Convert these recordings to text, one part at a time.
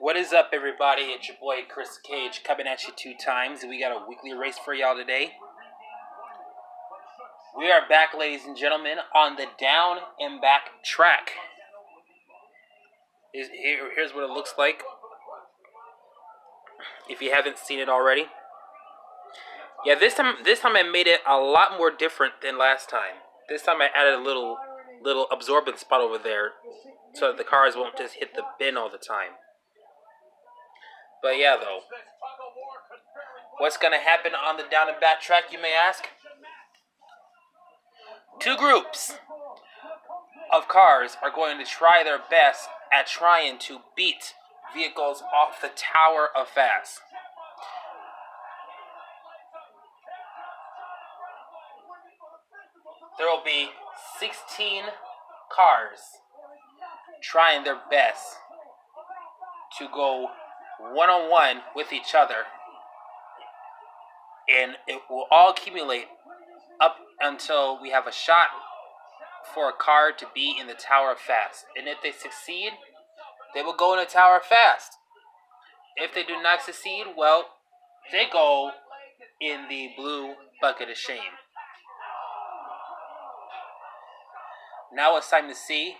What is up, everybody? It's your boy Chris Cage coming at you 2 times, and we got a weekly race for y'all today. We are back, ladies and gentlemen, on the down and back track. Here's what it looks like, if you haven't seen it already. Yeah, this time I made it a lot more different than last time. This time I added a little absorbent spot over there, so that the cars won't just hit the bin all the time. But yeah, though, what's gonna happen on the down and back track, you may ask? Two groups of cars are going to try their best at trying to beat vehicles off the Tower of Fast. There will be 16 cars trying their best to go one-on-one with each other, and it will all accumulate up until we have a shot for a car to be in the Tower of Fast. And if they succeed, they will go in the Tower of Fast. If they do not succeed, well, they go in the blue bucket of shame. Now it's time to see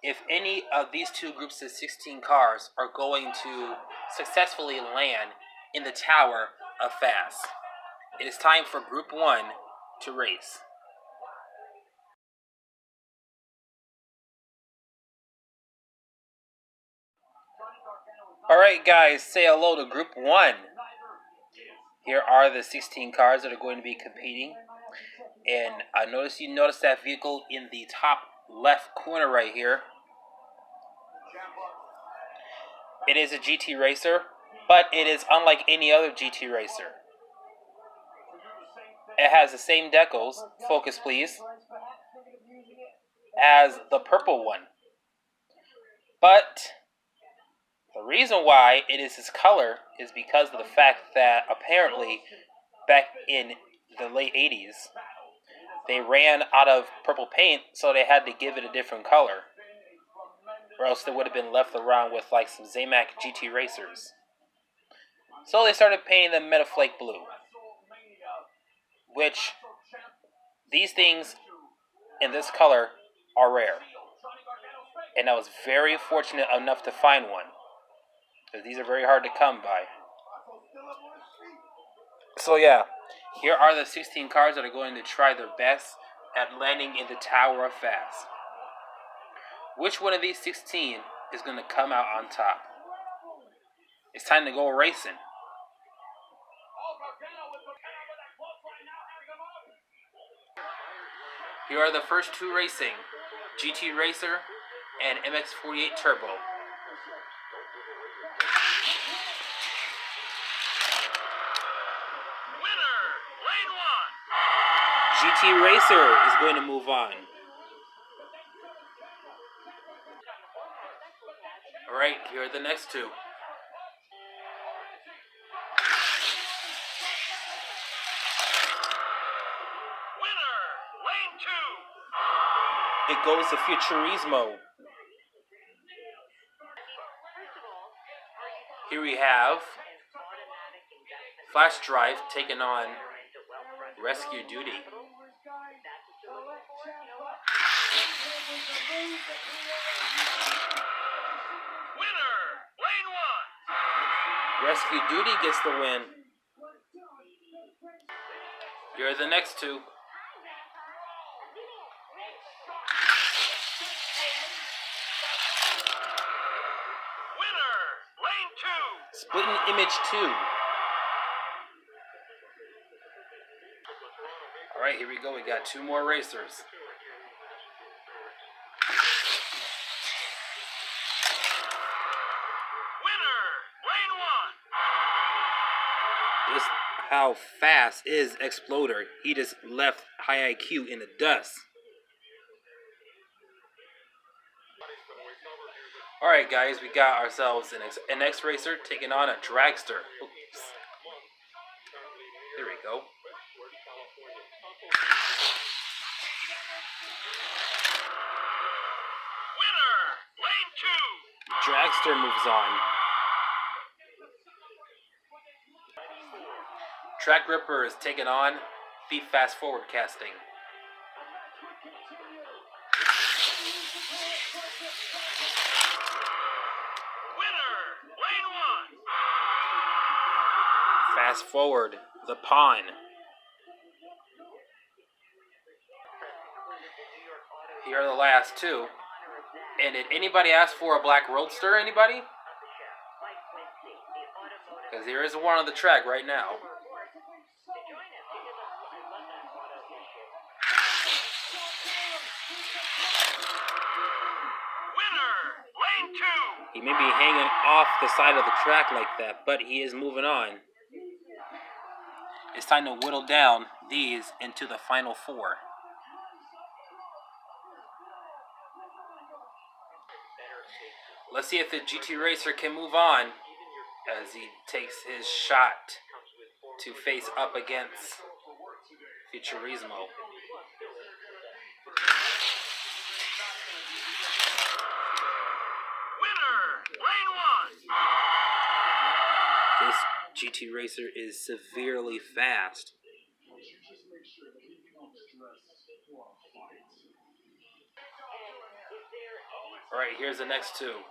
if any of these two groups of 16 cars are going to successfully land in the Tower of Fast. It is time for Group 1 to race. Alright guys, say hello to Group 1. Here are the 16 cars that are going to be competing. And I notice you notice that vehicle in the top left corner right here. It is a GT Racer, but it is unlike any other GT Racer. It has the same decals, focus please, as the purple one. But the reason why it is this color is because of the fact that apparently back in the late 80s, they ran out of purple paint, so they had to give it a different color. Or else they would have been left around with like some Zamac GT Racers. So they started painting them Metaflake blue. Which, these things in this color are rare. And I was very fortunate enough to find one. Because these are very hard to come by. So yeah, here are the 16 cars that are going to try their best at landing in the Tower of Fast. Which one of these 16 is going to come out on top? It's time to go racing. Here are the first two racing, GT Racer and MX-48 Turbo. GT Racer is going to move on. Alright, here are the next two. It goes to Futurismo. Here we have Flash Drive taking on Rescue Duty. Rescue Duty gets the win. Here are the next two. Splitting Image 2. Alright, here we go. We got two more racers. This how fast is Exploder. He just left High IQ in the dust. Alright guys, we got ourselves an X-Racer taking on a Dragster. Oops. There we go. Dragster moves on. Track Ripper is taken on the fast forward casting. Winner, lane 1. Fast forward, the Pawn. Here are the last two. And did anybody ask for a black Roadster? Anybody? Because there is one on the track right now. Winner, lane 2. He may be hanging off the side of the track like that, but he is moving on. It's time to whittle down these into the final four. Let's see if the GT Racer can move on as he takes his shot to face up against Futurismo. Winner, lane 1. This GT Racer is severely fast. Alright, here's the next two.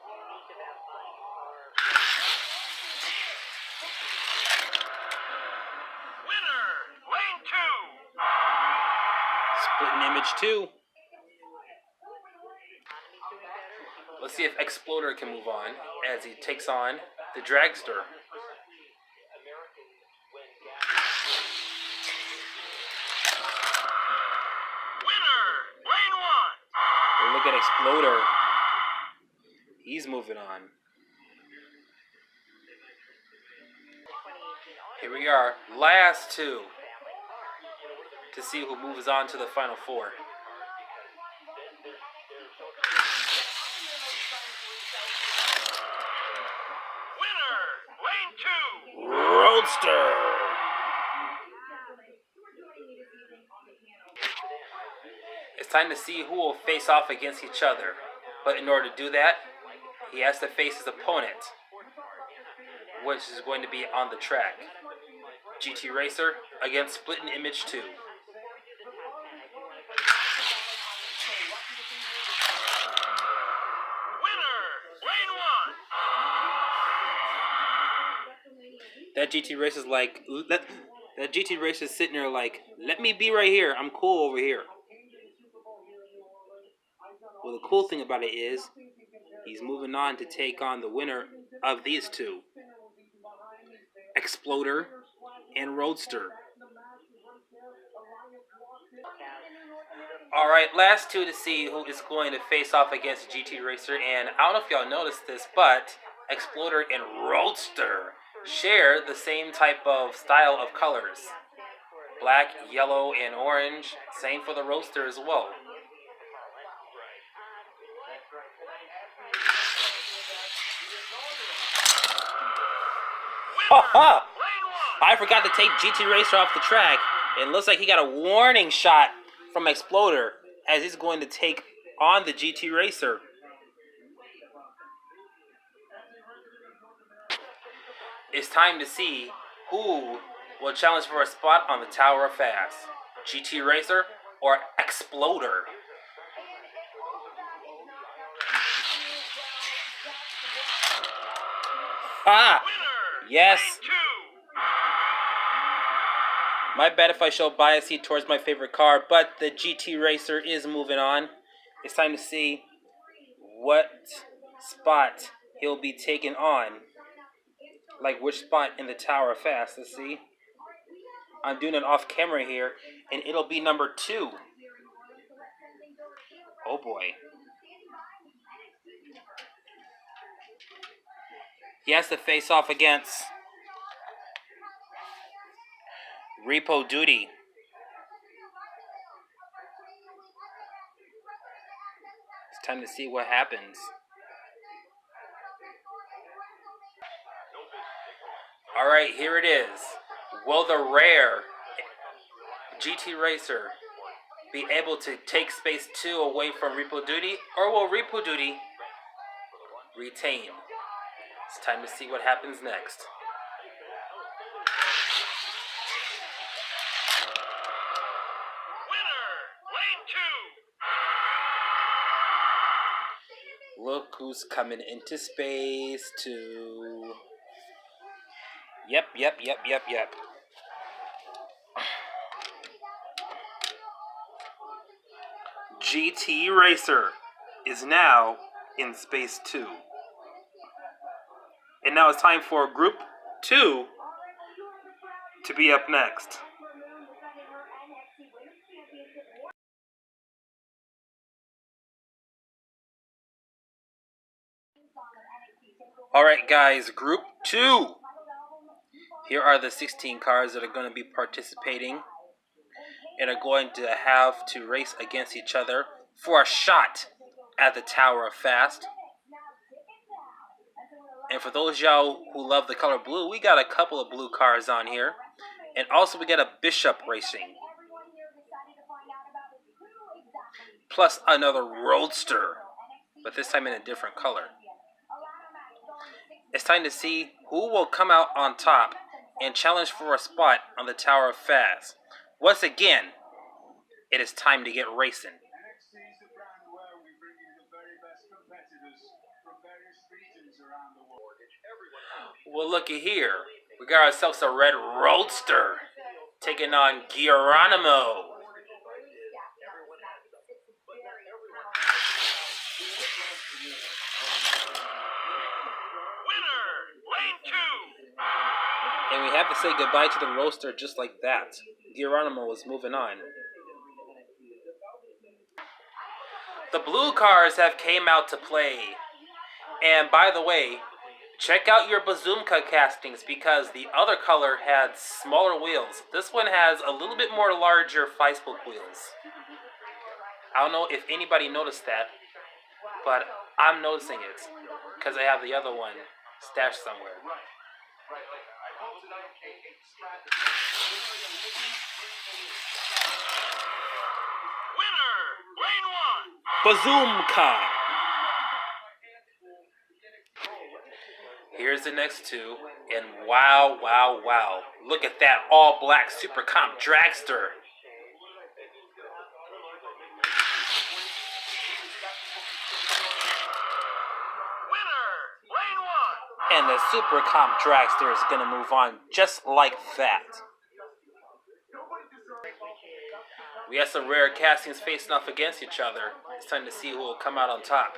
Winner, lane 2. Splitting Image 2. Let's see if Exploder can move on as he takes on the Dragster. Winner, lane 1. Look at Exploder. He's moving on. Here we are, last two, to see who moves on to the final four. Winner, lane 2. Roadster. It's time to see who will face off against each other. But in order to do that, he has to face his opponent, which is going to be on the track. GT Racer against Splitting Image 2. Winner, lane 1. That GT Racer's like, that GT Racer's sitting there like, let me be right here. I'm cool over here. Well, the cool thing about it is, he's moving on to take on the winner of these two. Exploder and Roadster. Alright, last two to see who is going to face off against GT Racer. And I don't know if y'all noticed this, but Exploder and Roadster share the same type of style of colors. Black, yellow, and orange. Same for the Roadster as well. Ha! I forgot to take GT Racer off the track. It looks like he got a warning shot from Exploder as he's going to take on the GT Racer. It's time to see who will challenge for a spot on the Tower of Fast. GT Racer or Exploder? Ah! Yes! My bad if I show bias heat towards my favorite car, but the GT Racer is moving on. It's time to see what spot he'll be taking on. Like which spot in the Tower of Fast. Let's see. I'm doing it off camera here, and it'll be number 2. Oh boy. He has to face off against Repo Duty. It's time to see what happens. Alright, here it is. Will the rare GT Racer be able to take Space 2 away from Repo Duty? Or will Repo Duty retain. It's time to see what happens next. Look who's coming into space too. Yep. GT Racer is now in space 2. And now it's time for Group 2 to be up next. Alright guys, Group 2. Here are the 16 cars that are going to be participating and are going to have to race against each other for a shot at the Tower of Fast. And for those y'all who love the color blue, we got a couple of blue cars on here. And also we got a Bishop Racing. Plus another Roadster, but this time in a different color. It's time to see who will come out on top and challenge for a spot on the Tower of Fast. Once again, it is time to get racing. Well, looky here. We got ourselves a red Roadster taking on Geronimo. And we have to say goodbye to the Roadster just like that. Geronimo is moving on. The blue cars have came out to play. And by the way, check out your Bazumka castings because the other color had smaller wheels. This one has a little bit more larger 5-spoke wheels. I don't know if anybody noticed that, but I'm noticing it because I have the other one stashed somewhere. Winner, lane 1. Bazumka. Here's the next two, and wow. Look at that all-black Super Comp Dragster. And the Super Comp Dragster is going to move on just like that. We have some rare castings facing off against each other. It's time to see who will come out on top.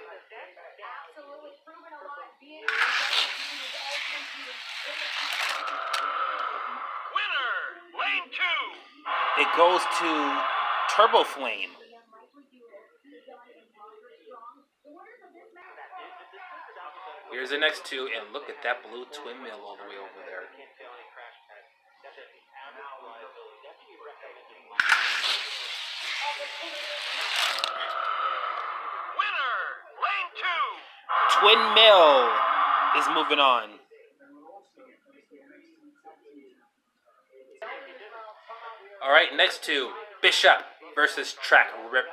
Winner, lane 2. It goes to Turbo Flame. Here's the next two, and look at that blue twin mill all the way over there. Winner, lane 2. Twin mill is moving on. All right, next two, Bishop versus Track Ripper.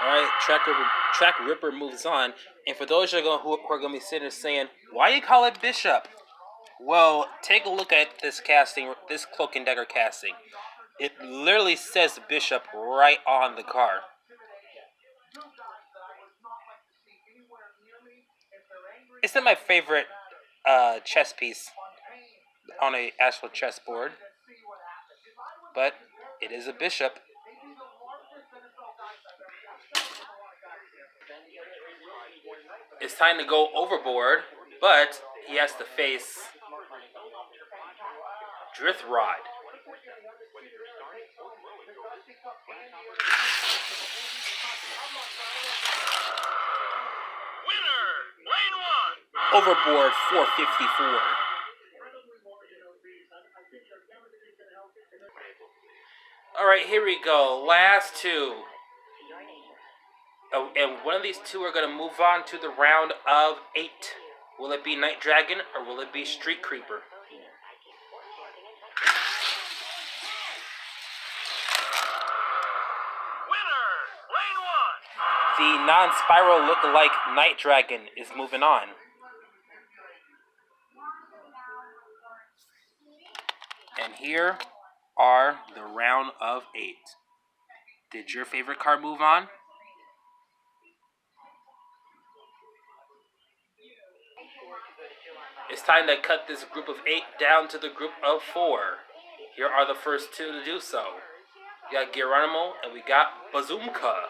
Alright, Track Ripper moves on. And for those who are going to be sitting there saying, why do you call it Bishop? Well, take a look at this casting, this Cloak and Dagger casting. It literally says Bishop right on the car. It's not my favorite chess piece on an actual chessboard, but it is a Bishop. It's time to go overboard, but he has to face Driftrod. Winner, lane 1. Overboard 454. Alright, here we go. Last two. Oh, and one of these two are going to move on to the round of 8. Will it be Night Dragon or will it be Street Creeper? Winner, lane one. The non-spiral look-alike Night Dragon is moving on. And here are the round of 8. Did your favorite card move on? It's time to cut this group of 8 down to the group of 4. Here are the first 2 to do so. We got Geronimo and we got Bazooka.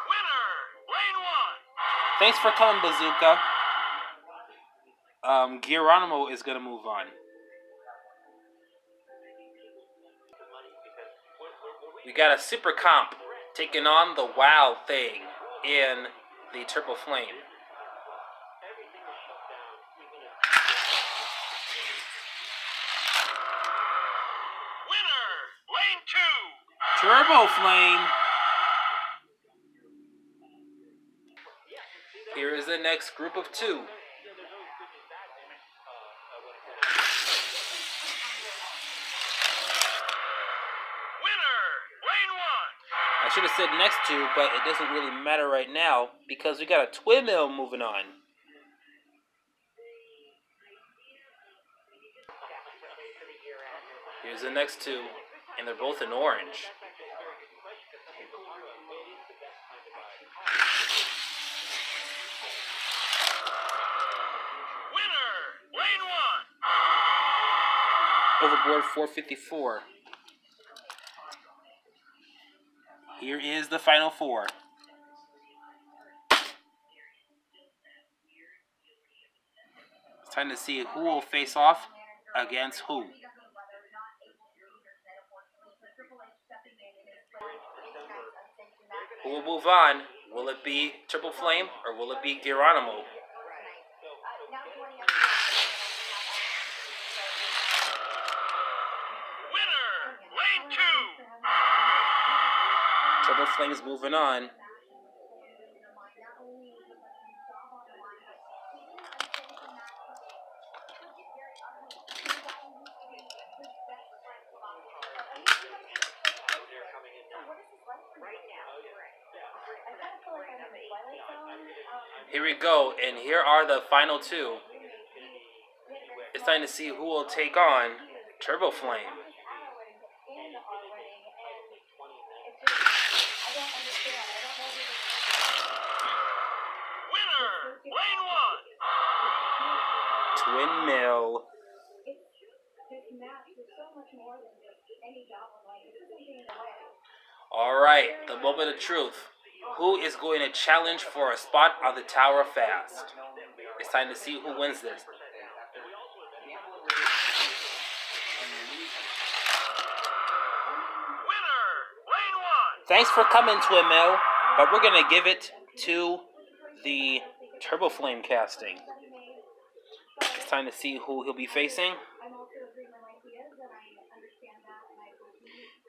Winner, lane one. Thanks for coming, Bazooka. Geronimo is going to move on. We got a Super Comp taking on the Wild Thing in the Turbo Flame. Winner, lane two. Turbo Flame. Here is the next group of 2. I should have said next 2, but it doesn't really matter right now because we got a Twin Mill moving on. Here's the next 2, and they're both in orange. Winner, lane one. Overboard 454. Here is the final 4. It's time to see who will face off against who. Who will move on? Will it be Triple Flame or will it be Geronimo? Winner, lane two. Triple Flame's moving on. Here we go, and here are the final 2. It's time to see who will take on Turbo Flame. Winner, lane one. Twin Mill. Alright, the moment of truth. Who is going to challenge for a spot on the Tower of Fast? It's time to see who wins this. Winner, lane one. Thanks for coming, Twin Mill, but we're going to give it to the Turbo Flame casting. It's time to see who he'll be facing.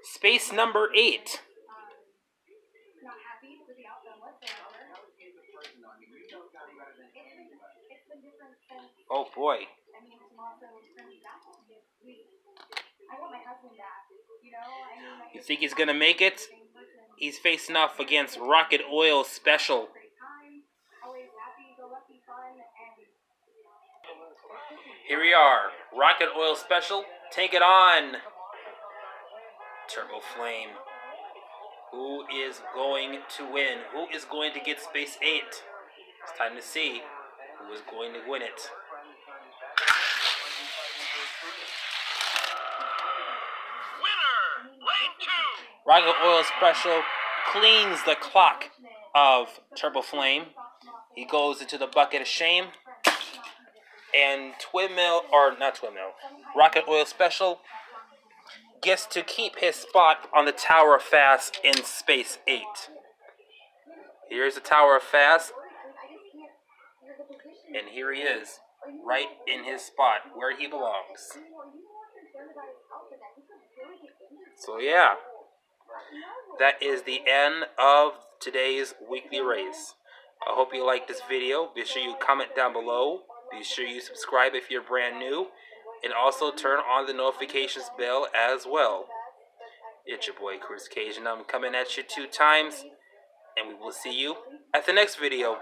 Space number 8. Oh boy. You think he's gonna make it? He's facing off against Rocket Oil Special. Here we are. Rocket Oil Special. Take it on. Turbo Flame. Who is going to win? Who is going to get Space 8? It's time to see who is going to win it. Winner, lane two. Rocket Oil Special cleans the clock of Turbo Flame. He goes into the bucket of shame. And Rocket Oil Special gets to keep his spot on the Tower of Fast in Space 8. Here's the Tower of Fast. And here he is, right in his spot where he belongs. So yeah, that is the end of today's weekly race. I hope you like this video. Be sure you comment down below. Be sure you subscribe if you're brand new. And also turn on the notifications bell as well. It's your boy Chris Cage, and I'm coming at you 2 times. And we will see you at the next video.